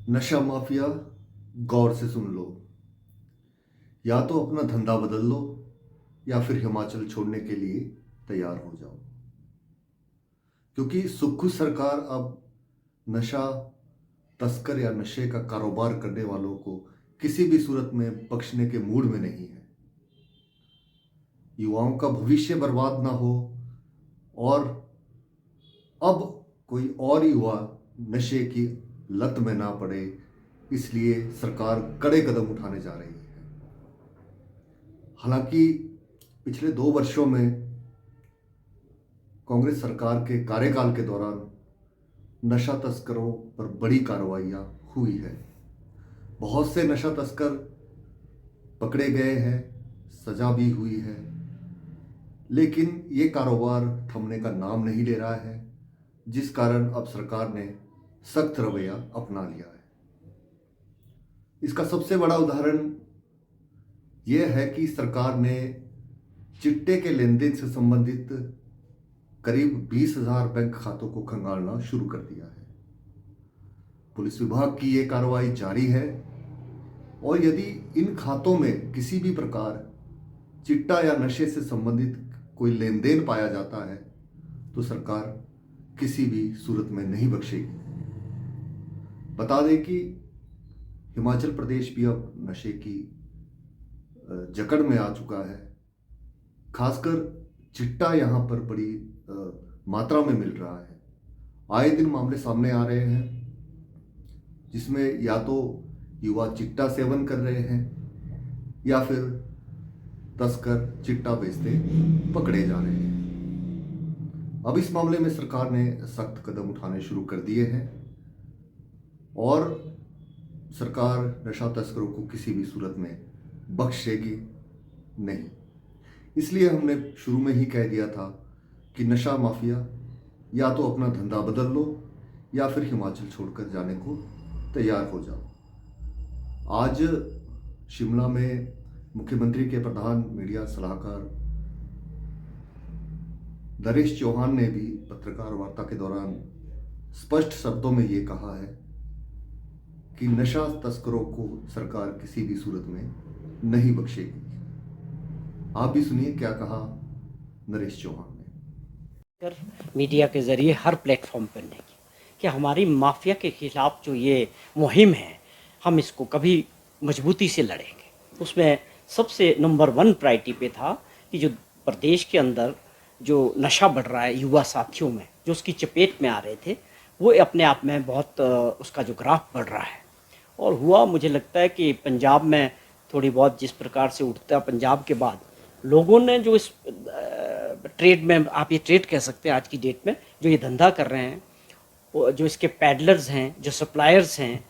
नशा माफिया, गौर से सुन लो। या तो अपना धंधा बदल लो या फिर हिमाचल छोड़ने के लिए तैयार हो जाओ, क्योंकि सुक्खू सरकार अब नशा तस्कर या नशे का कारोबार करने वालों को किसी भी सूरत में बख्शने के मूड में नहीं है। युवाओं का भविष्य बर्बाद ना हो और अब कोई और युवा नशे की लत में ना पड़े, इसलिए सरकार कड़े कदम उठाने जा रही है। हालांकि पिछले 2 वर्षों में कांग्रेस सरकार के कार्यकाल के दौरान नशा तस्करों पर बड़ी कार्रवाइयां हुई है। बहुत से नशा तस्कर पकड़े गए हैं, सजा भी हुई है, लेकिन ये कारोबार थमने का नाम नहीं ले रहा है, जिस कारण अब सरकार ने सख्त रवैया अपना लिया है। इसका सबसे बड़ा उदाहरण यह है कि सरकार ने चिट्टे के लेन देन से संबंधित करीब 20,000 बैंक खातों को खंगालना शुरू कर दिया है। पुलिस विभाग की ये कार्रवाई जारी है और यदि इन खातों में किसी भी प्रकार चिट्टा या नशे से संबंधित कोई लेन देन पाया जाता है तो सरकार किसी भी सूरत में नहीं बख्शेगी। बता दें कि हिमाचल प्रदेश भी अब नशे की जकड़ में आ चुका है। खासकर चिट्टा यहाँ पर बड़ी मात्रा में मिल रहा है। आए दिन मामले सामने आ रहे हैं जिसमें या तो युवा चिट्टा सेवन कर रहे हैं या फिर तस्कर चिट्टा बेचते पकड़े जा रहे हैं। अब इस मामले में सरकार ने सख्त कदम उठाने शुरू कर दिए हैं और सरकार नशा तस्करों को किसी भी सूरत में बख्शेगी नहीं। इसलिए हमने शुरू में ही कह दिया था कि नशा माफिया, या तो अपना धंधा बदल लो या फिर हिमाचल छोड़कर जाने को तैयार हो जाओ। आज शिमला में मुख्यमंत्री के प्रधान मीडिया सलाहकार नरेश चौहान ने भी पत्रकार वार्ता के दौरान स्पष्ट शब्दों में ये कहा है कि नशा तस्करों को सरकार किसी भी सूरत में नहीं बख्शेगी। आप भी सुनिए क्या कहा नरेश चौहान ने। मीडिया के जरिए हर प्लेटफॉर्म पर नहीं कि हमारी माफिया के खिलाफ जो ये मुहिम है, हम इसको कभी मजबूती से लड़ेंगे। उसमें सबसे नंबर 1 प्रायोरिटी पे था कि जो प्रदेश के अंदर जो नशा बढ़ रहा है युवा साथियों में, जो उसकी चपेट में आ रहे थे, वो अपने आप में बहुत उसका जो ग्राफ बढ़ रहा है। और हुआ मुझे लगता है कि पंजाब में थोड़ी बहुत जिस प्रकार से उठता पंजाब के बाद लोगों ने जो इस ट्रेड में, आप ये ट्रेड कह सकते हैं आज की डेट में, जो ये धंधा कर रहे हैं, जो इसके पैडलर्स हैं, जो सप्लायर्स हैं,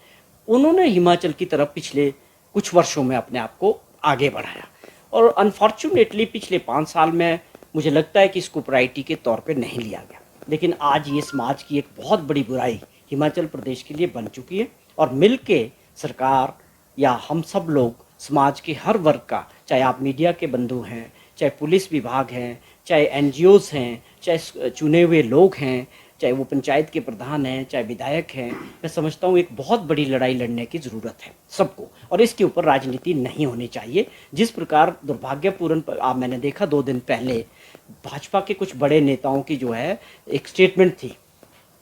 उन्होंने हिमाचल की तरफ पिछले कुछ वर्षों में अपने आप को आगे बढ़ाया। और अनफॉर्चुनेटली पिछले 5 साल में मुझे लगता है कि इसको प्रायोरिटी के तौर पे नहीं लिया गया। लेकिन आज ये समाज की एक बहुत बड़ी बुराई हिमाचल प्रदेश के लिए बन चुकी है और मिल के सरकार या हम सब लोग समाज के हर वर्ग का, चाहे आप मीडिया के बंधु हैं, चाहे पुलिस विभाग हैं, चाहे NGOs हैं, चाहे चुने हुए लोग हैं, चाहे वो पंचायत के प्रधान हैं, चाहे विधायक हैं, मैं समझता हूँ एक बहुत बड़ी लड़ाई लड़ने की ज़रूरत है सबको। और इसके ऊपर राजनीति नहीं होनी चाहिए। जिस प्रकार दुर्भाग्यपूर्ण आप मैंने देखा 2 दिन पहले भाजपा के कुछ बड़े नेताओं की जो है एक स्टेटमेंट थी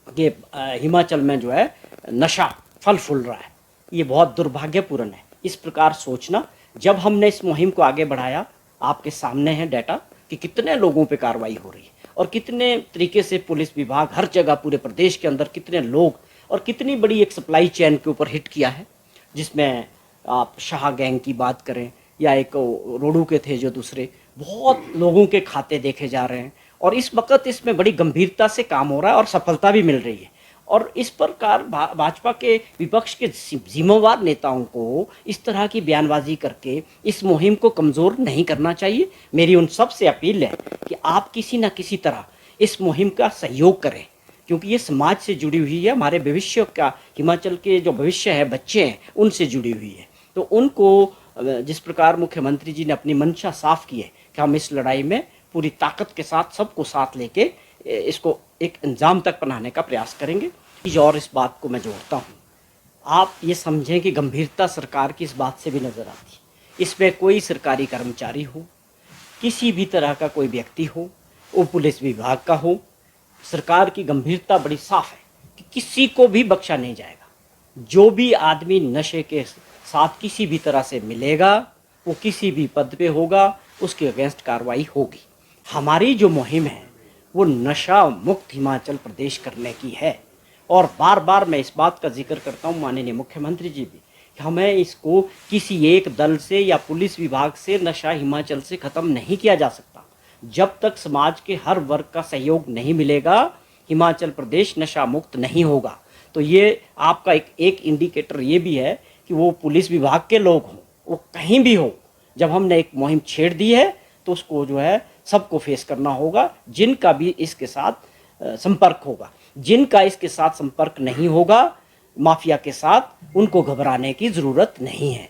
कि हिमाचल में जो है नशा फल फूल रहा है। ये बहुत दुर्भाग्यपूर्ण है इस प्रकार सोचना। जब हमने इस मुहिम को आगे बढ़ाया, आपके सामने है डाटा कि कितने लोगों पे कार्रवाई हो रही है और कितने तरीके से पुलिस विभाग हर जगह पूरे प्रदेश के अंदर कितने लोग और कितनी बड़ी एक सप्लाई चेन के ऊपर हिट किया है, जिसमें आप शाह गैंग की बात करें या एक रोडू के थे जो दूसरे, बहुत लोगों के खाते देखे जा रहे हैं। और इस वक्त इसमें बड़ी गंभीरता से काम हो रहा है और सफलता भी मिल रही है। और इस प्रकार भाजपा के विपक्ष के जिम्मेवार नेताओं को इस तरह की बयानबाजी करके इस मुहिम को कमज़ोर नहीं करना चाहिए। मेरी उन सब से अपील है कि आप किसी न किसी तरह इस मुहिम का सहयोग करें, क्योंकि ये समाज से जुड़ी हुई है, हमारे भविष्य का, हिमाचल के जो भविष्य है, बच्चे हैं, उनसे जुड़ी हुई है। तो उनको जिस प्रकार मुख्यमंत्री जी ने अपनी मंशा साफ की है कि हम इस लड़ाई में पूरी ताकत के साथ सबको साथ लेके इसको एक अंजाम तक पहुंचाने का प्रयास करेंगे। और इस बात को मैं जोड़ता हूँ आप ये समझें कि गंभीरता सरकार की इस बात से भी नज़र आती है। इसमें कोई सरकारी कर्मचारी हो, किसी भी तरह का कोई व्यक्ति हो, वो पुलिस विभाग का हो, सरकार की गंभीरता बड़ी साफ है कि किसी को भी बख्शा नहीं जाएगा। जो भी आदमी नशे के साथ किसी भी तरह से मिलेगा, वो किसी भी पद पे होगा, उसके अगेंस्ट कार्रवाई होगी। हमारी जो मुहिम है वो नशा मुक्त हिमाचल प्रदेश करने की है, और बार बार मैं इस बात का जिक्र करता हूँ माननीय मुख्यमंत्री जी भी, कि हमें इसको किसी एक दल से या पुलिस विभाग से नशा हिमाचल से ख़त्म नहीं किया जा सकता। जब तक समाज के हर वर्ग का सहयोग नहीं मिलेगा, हिमाचल प्रदेश नशा मुक्त नहीं होगा। तो ये आपका एक इंडिकेटर ये भी है कि वो पुलिस विभाग के लोग हों, वो कहीं भी हो, जब हमने एक मुहिम छेड़ दी है तो उसको जो है सबको फेस करना होगा। जिनका भी इसके साथ संपर्क होगा, जिनका इसके साथ संपर्क नहीं होगा माफिया के साथ, उनको घबराने की ज़रूरत नहीं है।